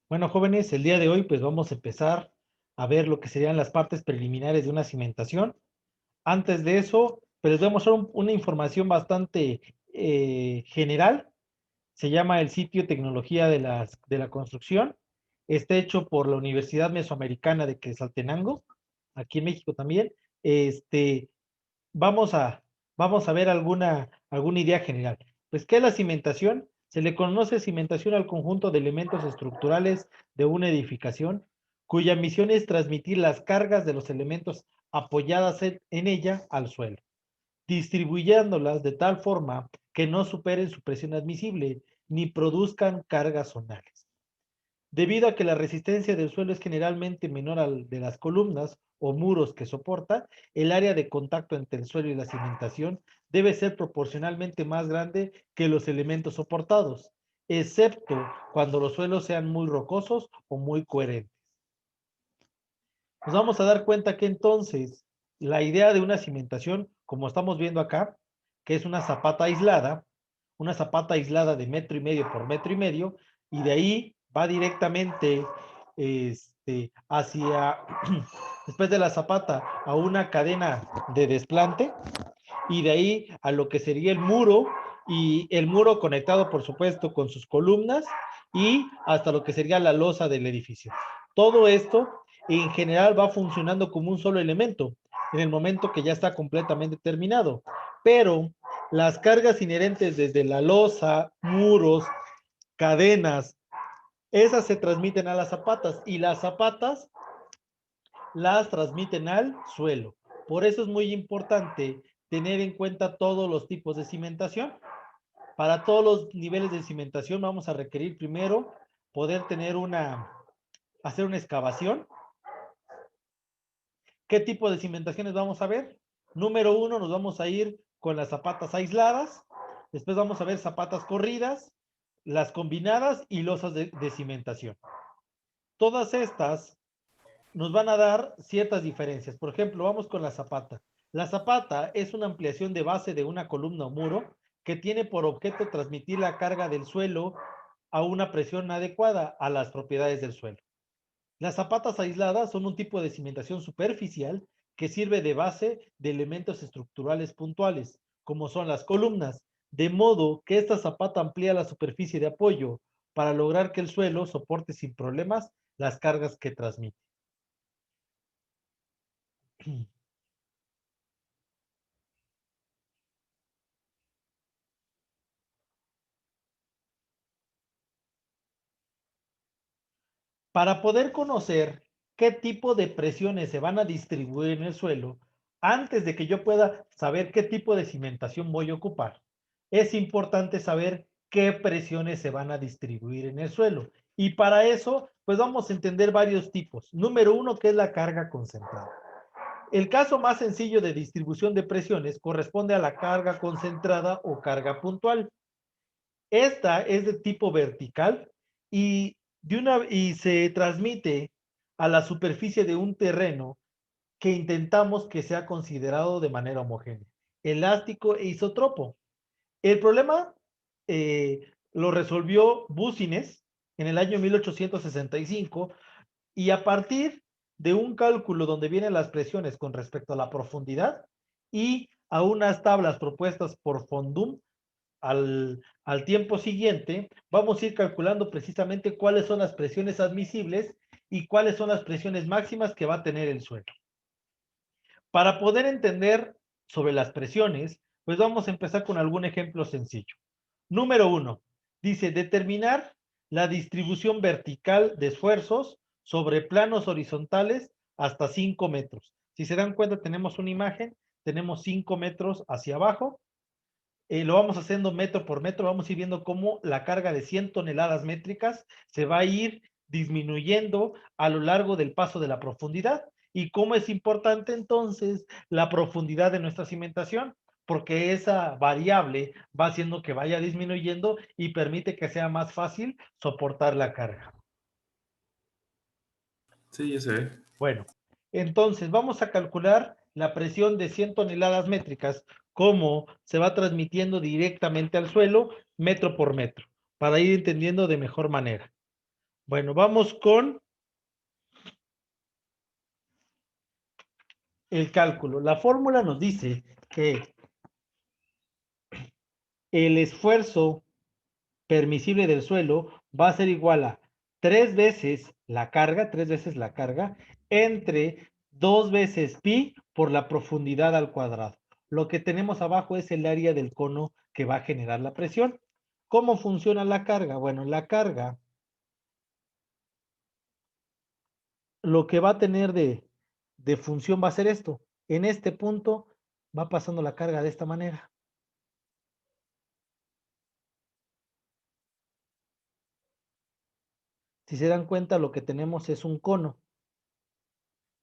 Bueno, jóvenes, el día de hoy pues vamos a empezar a ver lo que serían las partes preliminares de una cimentación. Antes de eso, pues les voy a mostrar una información bastante general. Se llama el sitio Tecnología de la Construcción. Está hecho por la Universidad Mesoamericana de Quetzaltenango, aquí en México también. Este, vamos a, vamos a ver alguna idea general. Pues, ¿qué es la cimentación? Se le conoce cimentación al conjunto de elementos estructurales de una edificación, cuya misión es transmitir las cargas de los elementos apoyadas en ella al suelo, distribuyéndolas de tal forma que no superen su presión admisible ni produzcan cargas zonales. Debido a que la resistencia del suelo es generalmente menor al de las columnas o muros que soporta, el área de contacto entre el suelo y la cimentación debe ser proporcionalmente más grande que los elementos soportados, excepto cuando los suelos sean muy rocosos o muy coherentes. Nos vamos a dar cuenta que entonces la idea de una cimentación, como estamos viendo acá, que es una zapata aislada de 1,5 metros por 1,5 metros, y de ahí va directamente hacia, después de la zapata, a una cadena de desplante, y de ahí a lo que sería el muro, y el muro conectado, por supuesto, con sus columnas, y hasta lo que sería la losa del edificio. Todo esto, en general, va funcionando como un solo elemento, en el momento que ya está completamente terminado. Pero las cargas inherentes desde la losa, muros, cadenas, esas se transmiten a las zapatas, y las zapatas las transmiten al suelo. Por eso es muy importante tener en cuenta todos los tipos de cimentación. Para todos los niveles de cimentación vamos a requerir primero poder hacer una excavación. ¿Qué tipo de cimentaciones vamos a ver? Número uno, nos vamos a ir con las zapatas aisladas. Después vamos a ver zapatas corridas, las combinadas y losas de cimentación. Todas estas nos van a dar ciertas diferencias. Por ejemplo, vamos con la zapata. La zapata es una ampliación de base de una columna o muro que tiene por objeto transmitir la carga del suelo a una presión adecuada a las propiedades del suelo. Las zapatas aisladas son un tipo de cimentación superficial que sirve de base de elementos estructurales puntuales, como son las columnas, de modo que esta zapata amplía la superficie de apoyo para lograr que el suelo soporte sin problemas las cargas que transmite. Para poder conocer qué tipo de presiones se van a distribuir en el suelo, antes de que yo pueda saber qué tipo de cimentación voy a ocupar, es importante saber qué presiones se van a distribuir en el suelo. Y para eso, pues vamos a entender varios tipos. Número uno, que es la carga concentrada. El caso más sencillo de distribución de presiones corresponde a la carga concentrada o carga puntual. Esta es de tipo vertical y, y se transmite a la superficie de un terreno que intentamos que sea considerado de manera homogénea, elástico e isotropo. El problema lo resolvió Búcines en el año 1865, y a partir de un cálculo donde vienen las presiones con respecto a la profundidad y a unas tablas propuestas por Fondum, al tiempo siguiente, vamos a ir calculando precisamente cuáles son las presiones admisibles y cuáles son las presiones máximas que va a tener el suelo. Para poder entender sobre las presiones, pues vamos a empezar con algún ejemplo sencillo. Número uno, dice determinar la distribución vertical de esfuerzos sobre planos horizontales hasta 5 metros. Si se dan cuenta, tenemos una imagen, tenemos 5 metros hacia abajo, lo vamos haciendo metro por metro, vamos a ir viendo cómo la carga de 100 toneladas métricas se va a ir disminuyendo a lo largo del paso de la profundidad, y cómo es importante entonces la profundidad de nuestra cimentación, porque esa variable va haciendo que vaya disminuyendo y permite que sea más fácil soportar la carga. Sí, ya se ve. Bueno, entonces vamos a calcular la presión de 100 toneladas métricas, cómo se va transmitiendo directamente al suelo, metro por metro, para ir entendiendo de mejor manera. Bueno, vamos con el cálculo. La fórmula nos dice que el esfuerzo permisible del suelo va a ser igual a 3 veces la carga, entre 2 veces pi por la profundidad al cuadrado. Lo que tenemos abajo es el área del cono que va a generar la presión. ¿Cómo funciona la carga? Bueno, la carga, lo que va a tener de función va a ser esto. En este punto va pasando la carga de esta manera. Si se dan cuenta, lo que tenemos es un cono.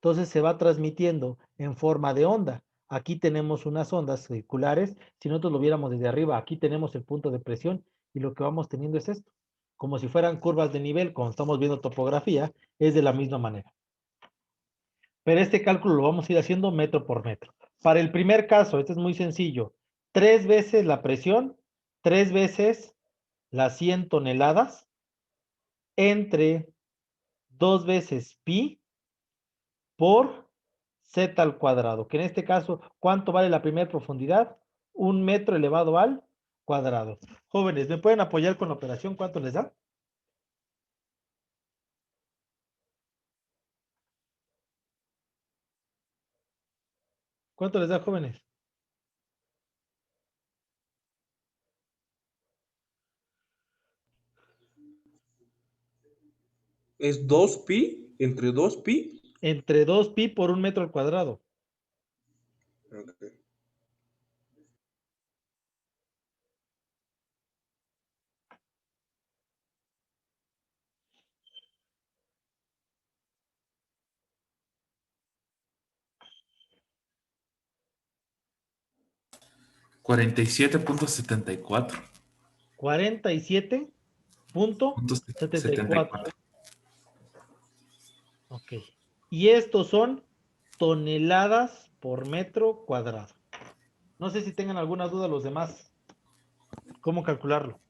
Entonces se va transmitiendo en forma de onda. Aquí tenemos unas ondas circulares. Si nosotros lo viéramos desde arriba, aquí tenemos el punto de presión y lo que vamos teniendo es esto. Como si fueran curvas de nivel, cuando estamos viendo topografía, es de la misma manera. Pero este cálculo lo vamos a ir haciendo metro por metro. Para el primer caso, este es muy sencillo. 3 veces la presión, 3 veces las 100 toneladas entre 2 veces pi por z al cuadrado, que en este caso, ¿cuánto vale la primera profundidad? 1 metro elevado al cuadrado. Jóvenes, ¿me pueden apoyar con la operación? ¿Cuánto les da? ¿Cuánto les da, jóvenes? Es 2pi entre 2pi. Entre 2 pi por 1 metro al cuadrado. Okay. 47.74. 47.74. 74. Ok. Y estos son toneladas por metro cuadrado. No sé si tengan alguna duda los demás. ¿Cómo calcularlo?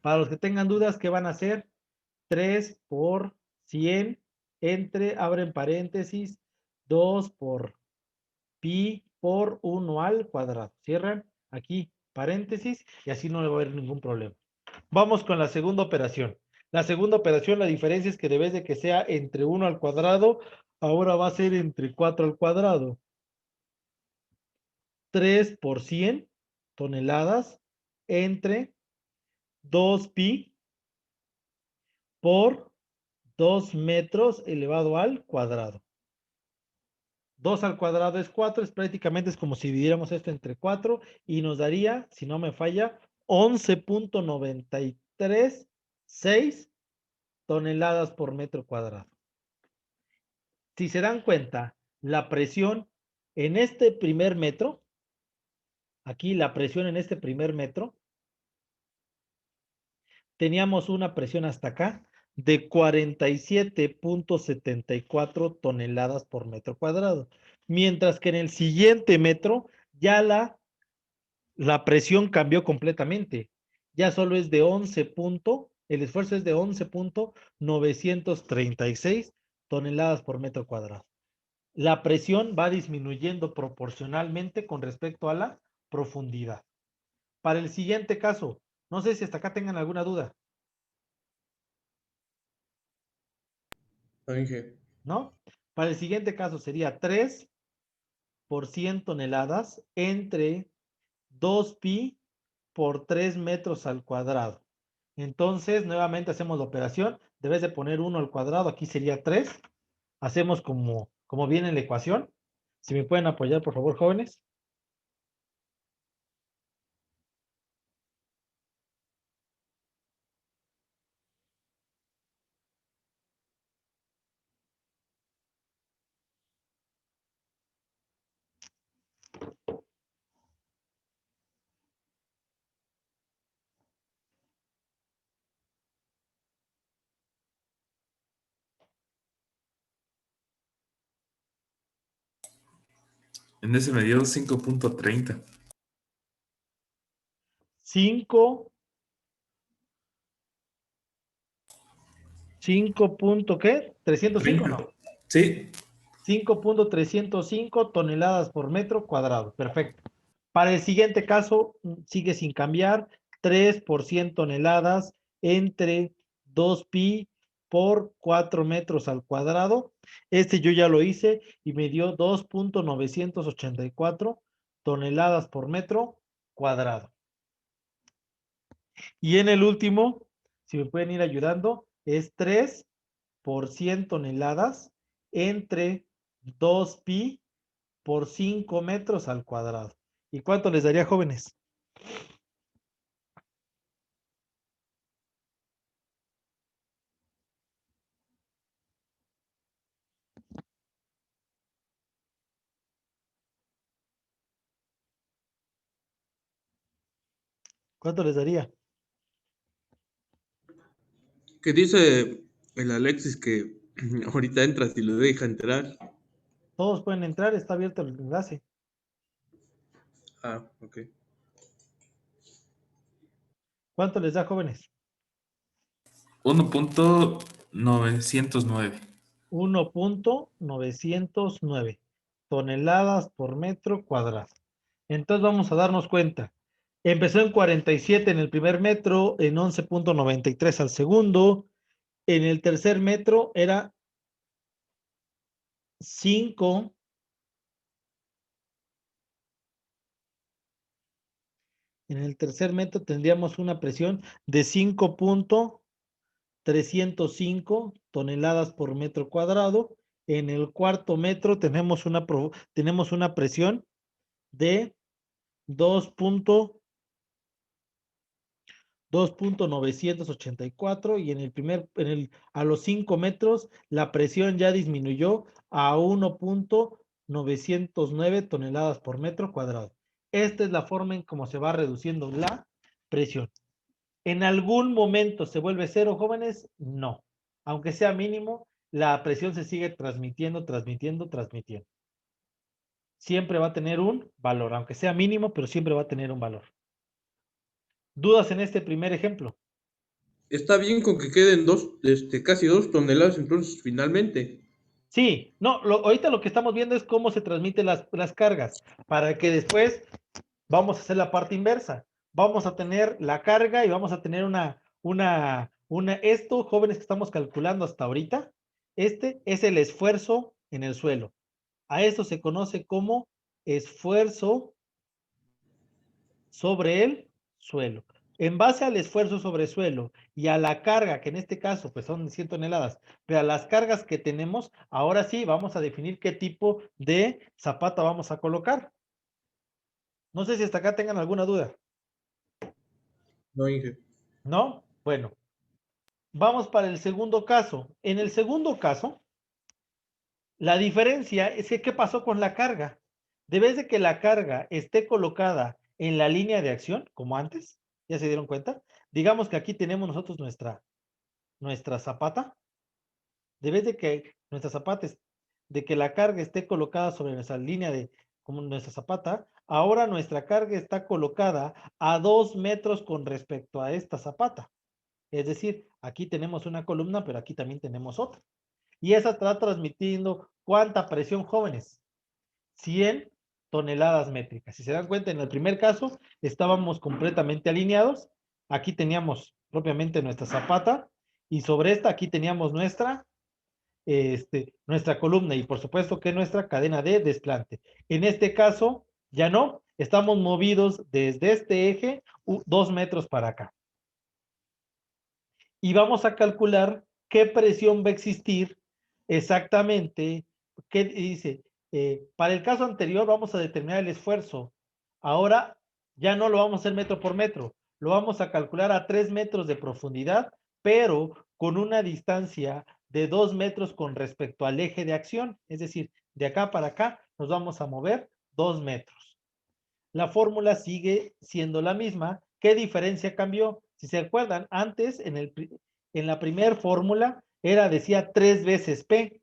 Para los que tengan dudas, ¿qué van a hacer? 3 por 100 entre, abren paréntesis, 2 por pi por 1 al cuadrado. Cierran aquí paréntesis y así no le va a haber ningún problema. Vamos con la segunda operación. La segunda operación, la diferencia es que debes de que sea entre 1 al cuadrado, ahora va a ser entre 4 al cuadrado. 3 por 100 toneladas entre 2 pi por 2 metros elevado al cuadrado. 2 al cuadrado es 4, es prácticamente es como si dividiéramos esto entre 4 y nos daría, si no me falla, 11.936 toneladas por metro cuadrado. Si se dan cuenta, la presión en este primer metro, aquí la presión en este primer metro, teníamos una presión hasta acá de 47.74 toneladas por metro cuadrado, mientras que en el siguiente metro ya la presión cambió completamente. Ya solo es de 11 punto, el esfuerzo es de 11.936 toneladas por metro cuadrado. La presión va disminuyendo proporcionalmente con respecto a la profundidad. Para el siguiente caso, no sé si hasta acá tengan alguna duda, Inge. ¿no? Para el siguiente caso sería 3 por 100 toneladas entre 2 pi por 3 metros al cuadrado. Entonces, nuevamente hacemos la operación. Debes de poner 1 al cuadrado, aquí sería 3. Hacemos como viene la ecuación. Si me pueden apoyar, por favor, jóvenes. En ese me dio 5.30. 5 5 punto, ¿qué? 305, no. Sí. 5.305 toneladas por metro cuadrado. Perfecto. Para el siguiente caso, sigue sin cambiar. 3 por 100 toneladas entre 2 pi por 4 metros al cuadrado. Este yo ya lo hice y me dio 2.984 toneladas por metro cuadrado. Y en el último, si me pueden ir ayudando, es 3 por 100 toneladas entre 2 pi por 5 metros al cuadrado. ¿Y cuánto les daría, jóvenes? ¿Cuánto les daría? ¿Qué dice el Alexis que ahorita entras y lo deja entrar? Todos pueden entrar, está abierto el enlace. Ah, ok. ¿Cuánto les da, jóvenes? 1.909. 1.909 toneladas por metro cuadrado. Entonces vamos a darnos cuenta. Empezó en 47 en el primer metro, en 11.93 al segundo. En el tercer metro era 5. En el tercer metro tendríamos una presión de 5.305 toneladas por metro cuadrado. En el cuarto metro tenemos una presión de 2.984 y a los 5 metros la presión ya disminuyó a 1.909 toneladas por metro cuadrado. Esta es la forma en cómo se va reduciendo la presión. ¿En algún momento se vuelve cero, jóvenes? No. Aunque sea mínimo, la presión se sigue transmitiendo. Siempre va a tener un valor, aunque sea mínimo, pero siempre va a tener un valor. ¿Dudas en este primer ejemplo? Está bien con que queden casi 2 toneladas entonces finalmente. Sí, no, ahorita lo que estamos viendo es cómo se transmiten las cargas, para que después vamos a hacer la parte inversa. Vamos a tener la carga y vamos a tener esto, jóvenes que estamos calculando hasta ahorita, este es el esfuerzo en el suelo. A esto se conoce como esfuerzo sobre el suelo. En base al esfuerzo sobre suelo y a la carga, que en este caso pues son 100 toneladas, pero a las cargas que tenemos, ahora sí vamos a definir qué tipo de zapata vamos a colocar. No sé si hasta acá tengan alguna duda. No, Inge. ¿No? Bueno, vamos para el segundo caso. En el segundo caso, la diferencia es que ¿qué pasó con la carga? Debes de que la carga esté colocada en la línea de acción, como antes, ¿ya se dieron cuenta? Digamos que aquí tenemos nosotros nuestra zapata. Debes de que de que la carga esté colocada sobre nuestra línea como nuestra zapata. Ahora nuestra carga está colocada a 2 metros con respecto a esta zapata. Es decir, aquí tenemos una columna, pero aquí también tenemos otra. Y esa está transmitiendo ¿cuánta presión, jóvenes? 100 toneladas métricas. Si se dan cuenta, en el primer caso estábamos completamente alineados. Aquí teníamos propiamente nuestra zapata y sobre esta aquí teníamos nuestra columna y por supuesto que nuestra cadena de desplante. En este caso, ya no, estamos movidos desde este eje 2 metros para acá. Y vamos a calcular qué presión va a existir exactamente. ¿Qué dice? Para el caso anterior vamos a determinar el esfuerzo. Ahora ya no lo vamos a hacer metro por metro, lo vamos a calcular a 3 metros de profundidad, pero con una distancia de 2 metros con respecto al eje de acción. Es decir, de acá para acá nos vamos a mover 2 metros. La fórmula sigue siendo la misma. ¿Qué diferencia cambió? Si se acuerdan, antes en la primera fórmula decía 3 veces P.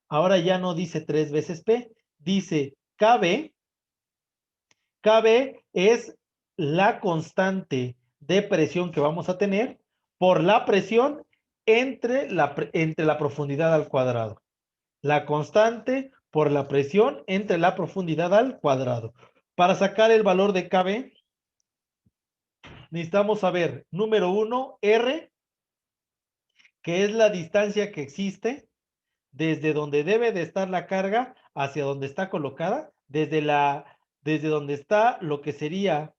Ahora ya no dice 3 veces P, dice KB. KB es la constante de presión que vamos a tener por la presión entre la profundidad al cuadrado. La constante por la presión entre la profundidad al cuadrado. Para sacar el valor de KB, necesitamos saber, número 1, R, que es la distancia que existe desde donde debe de estar la carga hacia donde está colocada, desde donde está lo que sería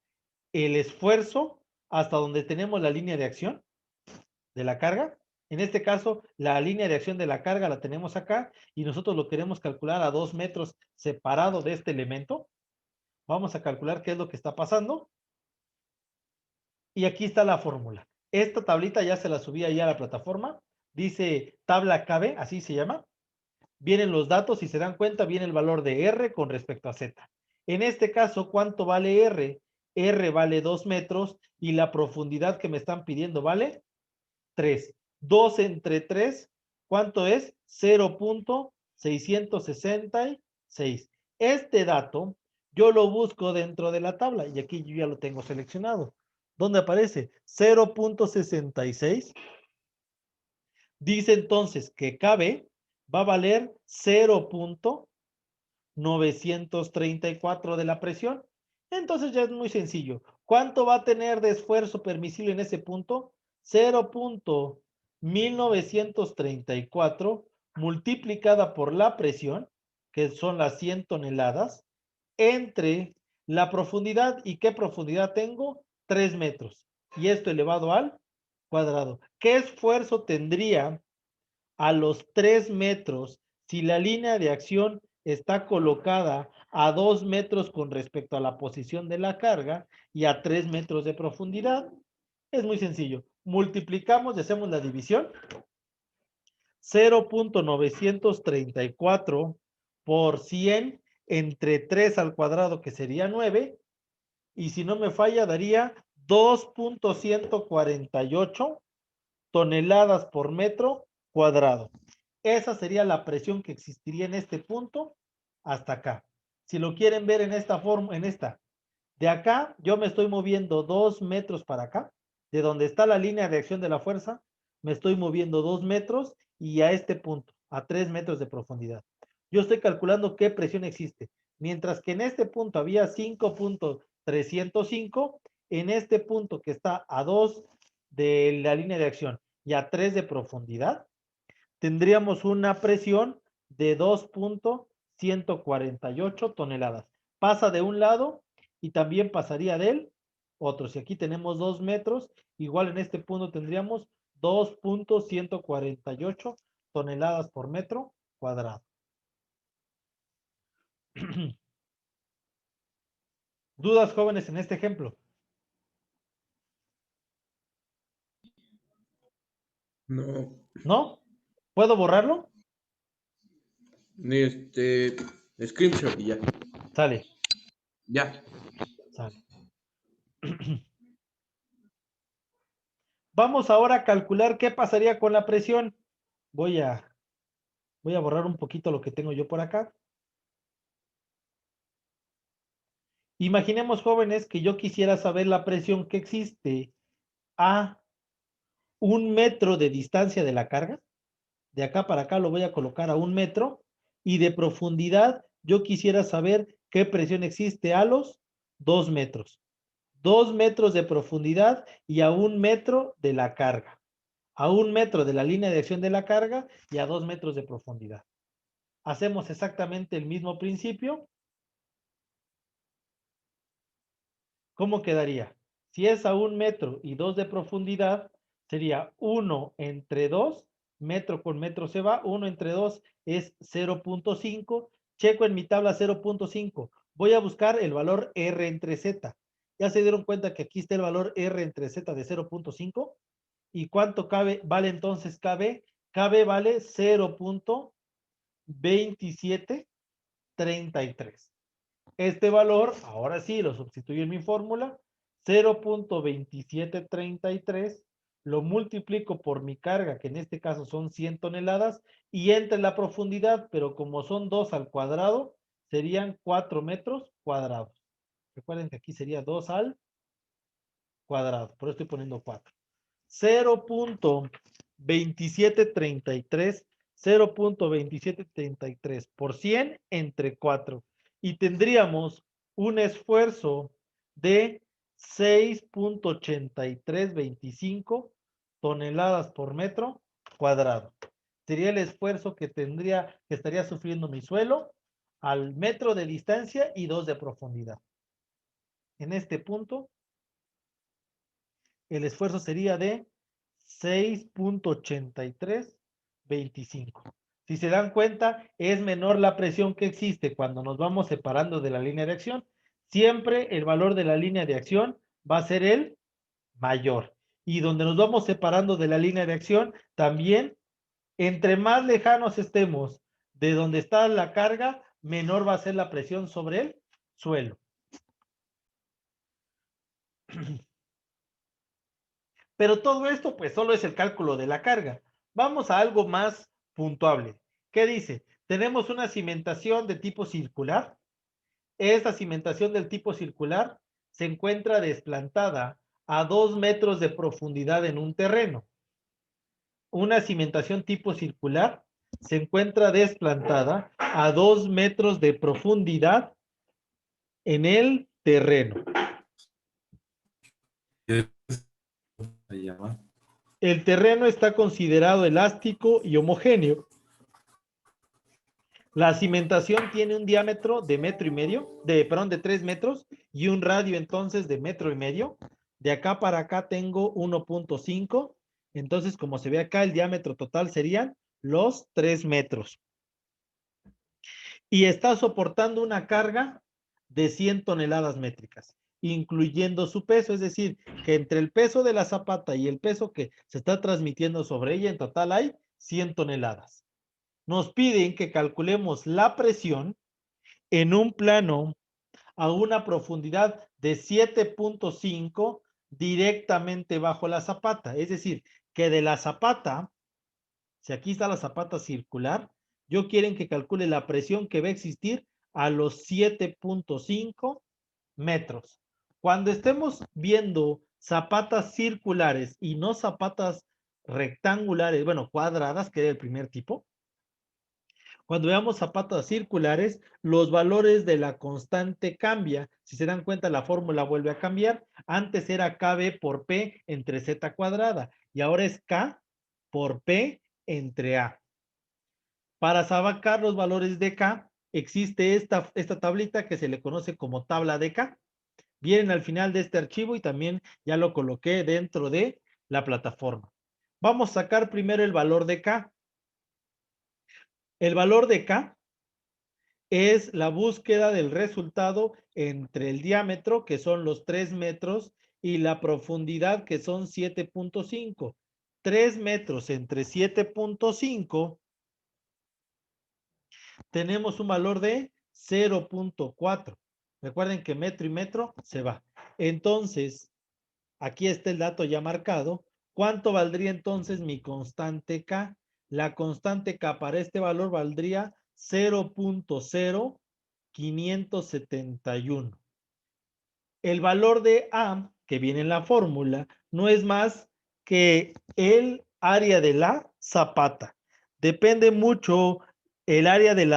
el esfuerzo hasta donde tenemos la línea de acción de la carga. En este caso, la línea de acción de la carga la tenemos acá y nosotros lo queremos calcular a 2 metros separado de este elemento. Vamos a calcular qué es lo que está pasando. Y aquí está la fórmula. Esta tablita ya se la subí ahí a la plataforma. Dice tabla KB, así se llama. Vienen los datos, si se dan cuenta, viene el valor de R con respecto a Z. En este caso, ¿cuánto vale R? R vale 2 metros y la profundidad que me están pidiendo vale 3. 2 entre 3, ¿cuánto es? 0.666. Este dato yo lo busco dentro de la tabla y aquí yo ya lo tengo seleccionado. ¿Dónde aparece? 0.66. Dice entonces que KB va a valer 0.934 de la presión. Entonces ya es muy sencillo. ¿Cuánto va a tener de esfuerzo permisible en ese punto? 0.1934 multiplicada por la presión, que son las 100 toneladas, entre la profundidad. ¿Y qué profundidad tengo? 3 metros. Y esto elevado al cuadrado. ¿Qué esfuerzo tendría a los 3 metros si la línea de acción está colocada a 2 metros con respecto a la posición de la carga y a 3 metros de profundidad? Es muy sencillo. Multiplicamos y hacemos la división. 0.934 por 100 entre 3 al cuadrado, que sería 9. Y si no me falla, daría 2.148 toneladas por metro cuadrado. Esa sería la presión que existiría en este punto hasta acá. Si lo quieren ver en esta forma, de acá, yo me estoy moviendo 2 metros para acá, de donde está la línea de acción de la fuerza, me estoy moviendo 2 metros y a este punto, a 3 metros de profundidad. Yo estoy calculando qué presión existe. Mientras que en este punto había 5.305, en este punto que está a 2 de la línea de acción y a 3 de profundidad, tendríamos una presión de 2.148 toneladas. Pasa de un lado y también pasaría del otro. Si aquí tenemos 2 metros, igual en este punto tendríamos 2.148 toneladas por metro cuadrado. ¿Dudas, jóvenes, en este ejemplo? No. ¿No? ¿Puedo borrarlo? Screenshot y ya. Sale. Ya. Sale. Vamos ahora a calcular qué pasaría con la presión. Voy a borrar un poquito lo que tengo yo por acá. Imaginemos, jóvenes, que yo quisiera saber la presión que existe a 1 metro de distancia de la carga. De acá para acá lo voy a colocar a 1 metro. Y de profundidad, yo quisiera saber qué presión existe a los 2 metros. 2 metros de profundidad y a 1 metro de la carga. A 1 metro de la línea de acción de la carga y a 2 metros de profundidad. Hacemos exactamente el mismo principio. ¿Cómo quedaría? Si es a 1 metro y 2 de profundidad, sería 1 entre 2, metro con metro se va, 1 entre 2 es 0.5, checo en mi tabla 0.5, voy a buscar el valor R entre Z. ¿Ya se dieron cuenta que aquí está el valor R entre Z de 0.5? ¿Y cuánto vale entonces KB? KB vale 0.2733. Este valor, ahora sí, lo sustituyo en mi fórmula, 0.2733, lo multiplico por mi carga, que en este caso son 100 toneladas, y entre la profundidad, pero como son 2 al cuadrado, serían 4 metros cuadrados. Recuerden que aquí sería 2 al cuadrado, por eso estoy poniendo 4. 0.2733, 0.2733 por 100 entre 4. Y tendríamos un esfuerzo de 6.8325 toneladas por metro cuadrado. Sería el esfuerzo que estaría sufriendo mi suelo al metro de distancia y 2 de profundidad. En este punto, el esfuerzo sería de 6.8325. Si se dan cuenta, es menor la presión que existe cuando nos vamos separando de la línea de acción. Siempre el valor de la línea de acción va a ser el mayor. Y donde nos vamos separando de la línea de acción, también, entre más lejanos estemos de donde está la carga, menor va a ser la presión sobre el suelo. Pero todo esto, pues, solo es el cálculo de la carga. Vamos a algo más puntuable. ¿Qué dice? Tenemos una cimentación de tipo circular. Esta cimentación del tipo circular se encuentra desplantada a 2 metros de profundidad en un terreno. Una cimentación tipo circular se encuentra desplantada a 2 metros de profundidad en el terreno. El terreno está considerado elástico y homogéneo. La cimentación tiene un diámetro de 3 metros y un radio entonces de 1,5 metros. De acá para acá tengo 1.5. Entonces, como se ve acá, el diámetro total serían los 3 metros. Y está soportando una carga de 100 toneladas métricas, incluyendo su peso. Es decir, que entre el peso de la zapata y el peso que se está transmitiendo sobre ella, en total hay 100 toneladas. Nos piden que calculemos la presión en un plano a una profundidad de 7.5 directamente bajo la zapata. Es decir, que de la zapata, si aquí está la zapata circular, yo quieren que calcule la presión que va a existir a los 7.5 metros. Cuando estemos viendo zapatas circulares y no zapatas rectangulares, bueno, cuadradas, que era el primer tipo, cuando veamos zapatas circulares, los valores de la constante cambia. Si se dan cuenta, la fórmula vuelve a cambiar. Antes era KB por P entre Z cuadrada y ahora es K por P entre A. Para sacar los valores de K, existe esta tablita que se le conoce como tabla de K. Vienen al final de este archivo y también ya lo coloqué dentro de la plataforma. Vamos a sacar primero el valor de K. El valor de K es la búsqueda del resultado entre el diámetro, que son los 3 metros, y la profundidad, que son 7.5. 3 metros entre 7.5, tenemos un valor de 0.4. Recuerden que metro y metro se va. Entonces, aquí está el dato ya marcado. ¿Cuánto valdría entonces mi constante K? La constante K para este valor valdría 0.0571. El valor de A, que viene en la fórmula, no es más que el área de la zapata. Depende mucho el área del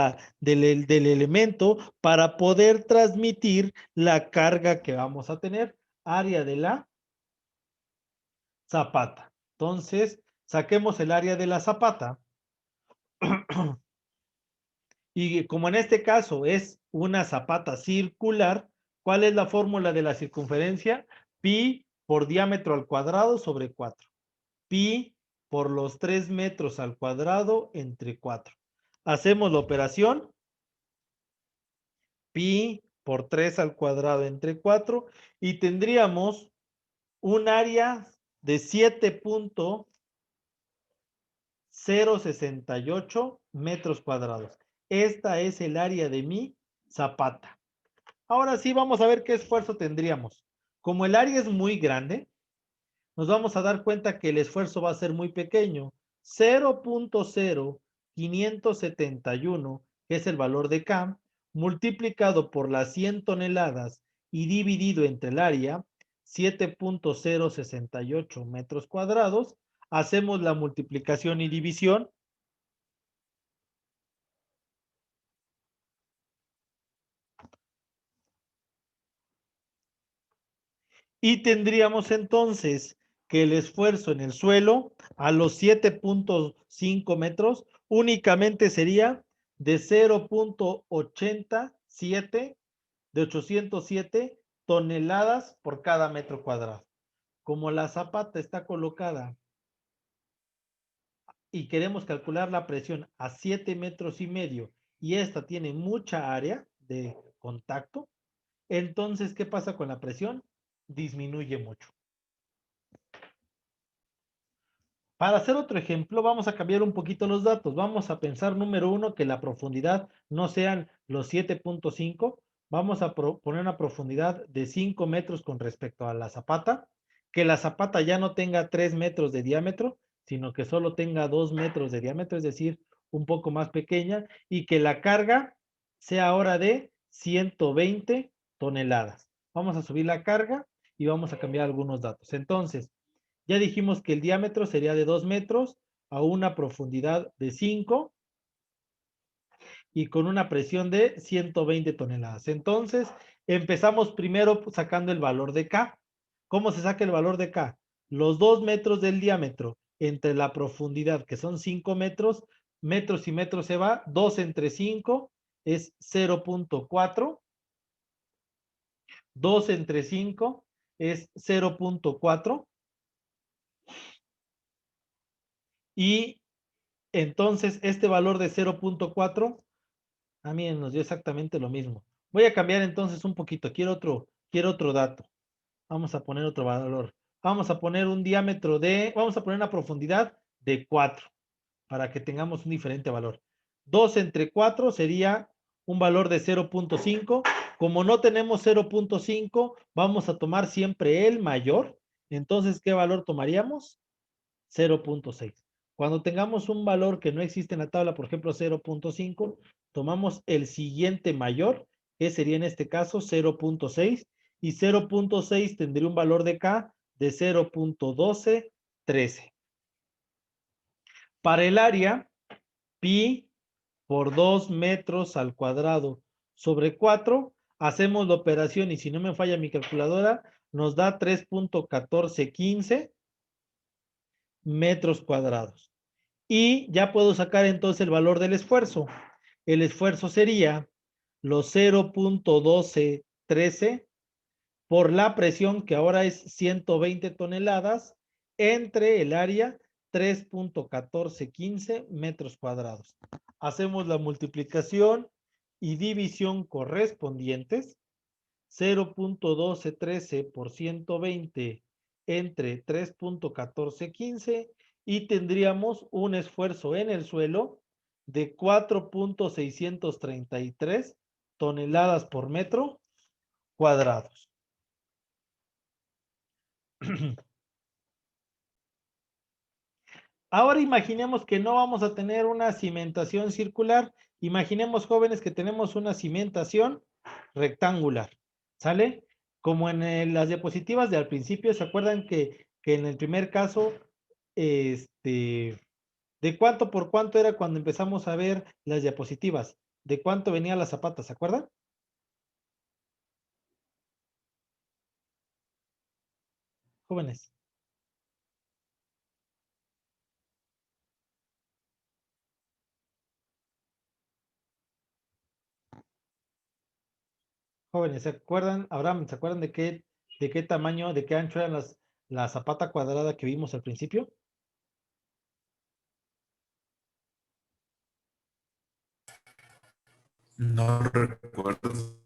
elemento para poder transmitir la carga que vamos a tener. Área de la zapata. Entonces, saquemos el área de la zapata. Y como en este caso es una zapata circular, ¿cuál es la fórmula de la circunferencia? Pi por diámetro al cuadrado sobre 4. Pi por los 3 metros al cuadrado entre 4. Hacemos la operación. Pi por 3 al cuadrado entre 4. Y tendríamos un área de 7.068 metros cuadrados. Esta es el área de mi zapata. Ahora sí vamos a ver qué esfuerzo tendríamos. Como el área es muy grande, nos vamos a dar cuenta que el esfuerzo va a ser muy pequeño. 0.0571, que es el valor de K, multiplicado por las 100 toneladas y dividido entre el área, 7.068 metros cuadrados, hacemos la multiplicación y división. Y tendríamos entonces que el esfuerzo en el suelo a los 7.5 metros únicamente sería de 0.87 de 807 toneladas por cada metro cuadrado. Como la zapata está colocada y queremos calcular la presión a 7 metros y medio y esta tiene mucha área de contacto, entonces, ¿qué pasa con la presión? Disminuye mucho. Para hacer otro ejemplo, vamos a cambiar un poquito los datos. Vamos a pensar, número uno, que la profundidad no sean los 7.5. Vamos a poner una profundidad de 5 metros con respecto a la zapata. Que la zapata ya no tenga 3 metros de diámetro, sino que solo tenga 2 metros de diámetro, es decir, un poco más pequeña. Y que la carga sea ahora de 120 toneladas. Vamos a subir la carga y vamos a cambiar algunos datos. Entonces, ya dijimos que el diámetro sería de 2 metros a una profundidad de 5 y con una presión de 120 toneladas. Entonces, empezamos primero sacando el valor de K. ¿Cómo se saca el valor de K? Los 2 metros del diámetro entre la profundidad, que son 5 metros, metros y metros se va, 2 entre 5 es 0.4. 2 entre 5 es 0.4. Y entonces este valor de 0.4 a mí nos dio exactamente lo mismo. Voy a cambiar entonces un poquito. Quiero otro dato. Vamos a poner otro valor. Vamos a poner un diámetro vamos a poner una profundidad de 4 para que tengamos un diferente valor. 2 entre 4 sería un valor de 0.5. Como no tenemos 0.5, vamos a tomar siempre el mayor. Entonces, ¿qué valor tomaríamos? 0.6. Cuando tengamos un valor que no existe en la tabla, por ejemplo 0.5, tomamos el siguiente mayor, que sería en este caso 0.6, y 0.6 tendría un valor de K de 0.1213. Para el área, pi por 2 metros al cuadrado sobre 4, hacemos la operación y si no me falla mi calculadora, nos da 3.1415 metros cuadrados. Y ya puedo sacar entonces el valor del esfuerzo. El esfuerzo sería los 0.1213 por la presión que ahora es 120 toneladas entre el área 3.1415 metros cuadrados. Hacemos la multiplicación y división correspondientes. 0.1213 por 120 entre 3.1415 y tendríamos un esfuerzo en el suelo de 4.633 toneladas por metro cuadrados. Ahora imaginemos que no vamos a tener una cimentación circular. Imaginemos, jóvenes, que tenemos una cimentación rectangular. ¿Sale? Como en las diapositivas de al principio, ¿se acuerdan que en el primer caso, de cuánto por cuánto era cuando empezamos a ver las diapositivas? ¿De cuánto venía la zapata? ¿Se acuerdan? Jóvenes. Jóvenes, ¿se acuerdan? Abraham, ¿se acuerdan de qué tamaño, de qué ancho eran la zapata cuadrada que vimos al principio? No recuerdo.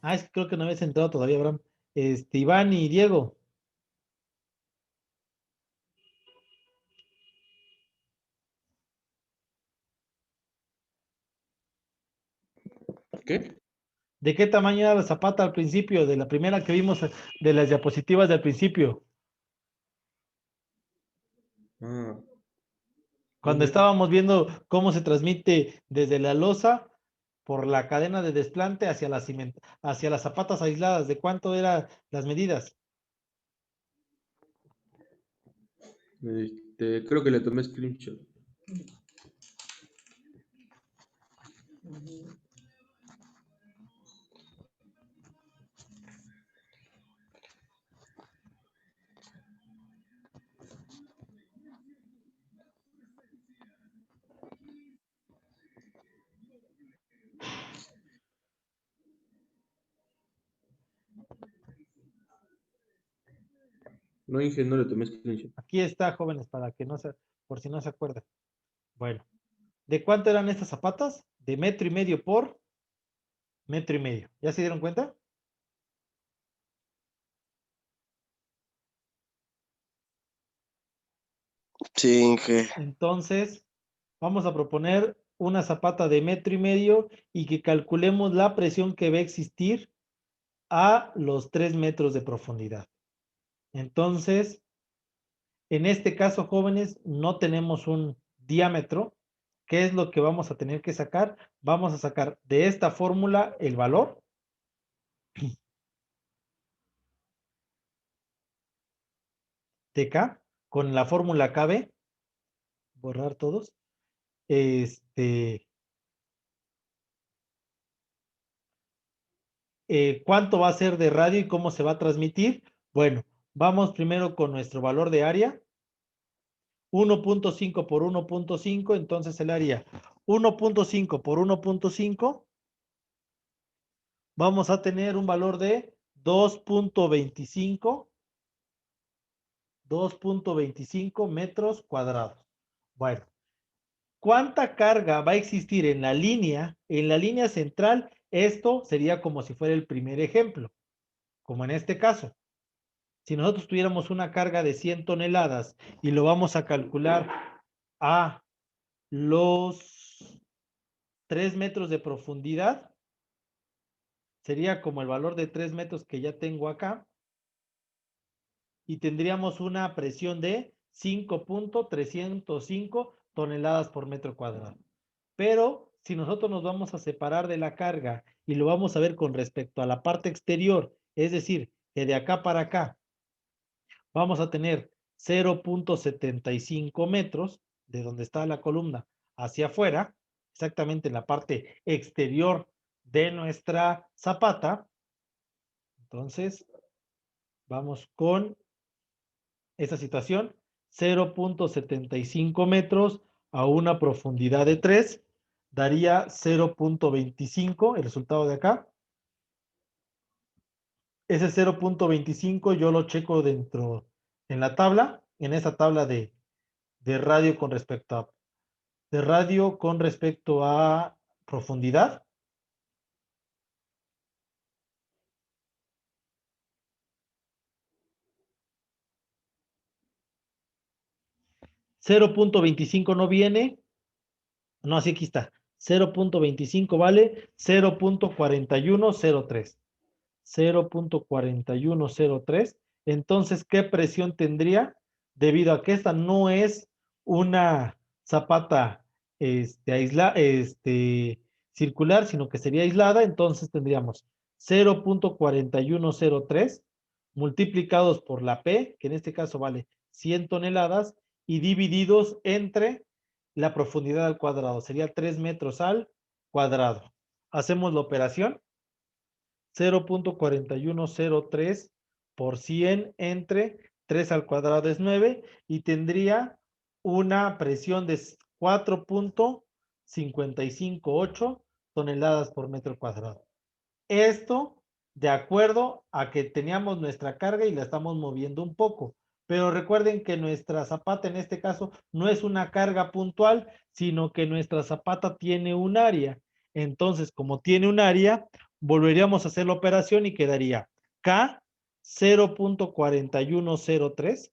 Es que creo que no habías entrado todavía, Abraham. Iván y Diego. ¿Qué? ¿De qué tamaño era la zapata al principio? De la primera que vimos de las diapositivas del principio. Ah, Cuando estábamos viendo cómo se transmite desde la losa por la cadena de desplante hacia hacia las zapatas aisladas. ¿De cuánto eran las medidas? Creo que le tomé screenshot. No, Inge, no le tomé screenshot. Aquí está, jóvenes, para que no se, por si no se acuerdan. Bueno, ¿de cuánto eran estas zapatas? De 1,5 metros por 1,5 metros. ¿Ya se dieron cuenta? Sí, Inge. Entonces, vamos a proponer una zapata de 1,5 metros y que calculemos la presión que va a existir a los 3 metros de profundidad. Entonces, en este caso, jóvenes, no tenemos un diámetro. ¿Qué es lo que vamos a tener que sacar? Vamos a sacar de esta fórmula el valor. De K, con la fórmula KB. Borrar todos. ¿Cuánto va a ser de radio y cómo se va a transmitir? Bueno, vamos primero con nuestro valor de área. 1.5 por 1.5, entonces el área 1.5 por 1.5. Vamos a tener un valor de 2.25 metros cuadrados. Bueno, ¿cuánta carga va a existir en la línea? En la línea central, esto sería como si fuera el primer ejemplo, como en este caso. Si nosotros tuviéramos una carga de 100 toneladas y lo vamos a calcular a los 3 metros de profundidad, sería como el valor de 3 metros que ya tengo acá, y tendríamos una presión de 5.305 toneladas por metro cuadrado. Pero si nosotros nos vamos a separar de la carga y lo vamos a ver con respecto a la parte exterior, es decir, que de acá para acá vamos a tener 0.75 metros de donde está la columna hacia afuera, exactamente en la parte exterior de nuestra zapata. Entonces, vamos con esa situación, 0.75 metros a una profundidad de 3, daría 0.25, el resultado de acá. Ese 0.25 yo lo checo dentro, en la tabla, en esa tabla de radio con respecto a, profundidad. .25 no viene. No, así aquí está. 0.25 vale 0.4103. 0.4103. Entonces, ¿qué presión tendría? Debido a que esta no es una zapata circular, sino que sería aislada, entonces tendríamos 0.4103 multiplicados por la P, que en este caso vale 100 toneladas, y divididos entre la profundidad al cuadrado. Sería 3 metros al cuadrado. Hacemos la operación. 0.4103 por 100 entre 3 al cuadrado es 9 y tendría una presión de 4.558 toneladas por metro cuadrado. Esto de acuerdo a que teníamos nuestra carga y la estamos moviendo un poco. Pero recuerden que nuestra zapata en este caso no es una carga puntual, sino que nuestra zapata tiene un área. Entonces, como tiene un área, volveríamos a hacer la operación y quedaría K 0.4103,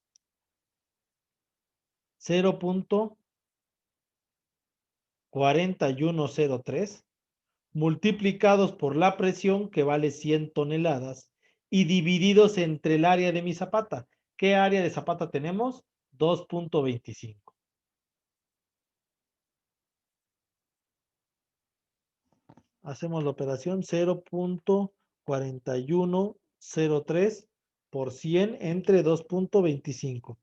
0.4103 multiplicados por la presión, que vale 100 toneladas, y divididos entre el área de mi zapata. ¿Qué área de zapata tenemos? 2.25. Hacemos la operación 0.4103 por 100 entre 2.25.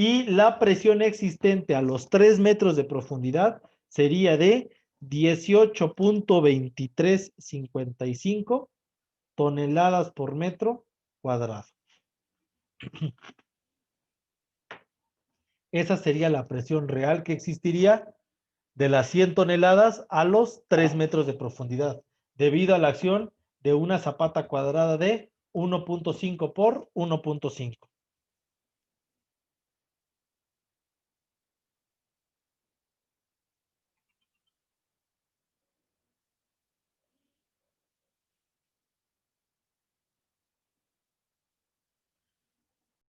y la presión existente a los 3 metros de profundidad sería de 18.2355 toneladas por metro cuadrado. Esa sería la presión real que existiría de las 100 toneladas a los 3 metros de profundidad, debido a la acción de una zapata cuadrada de 1.5 por 1.5.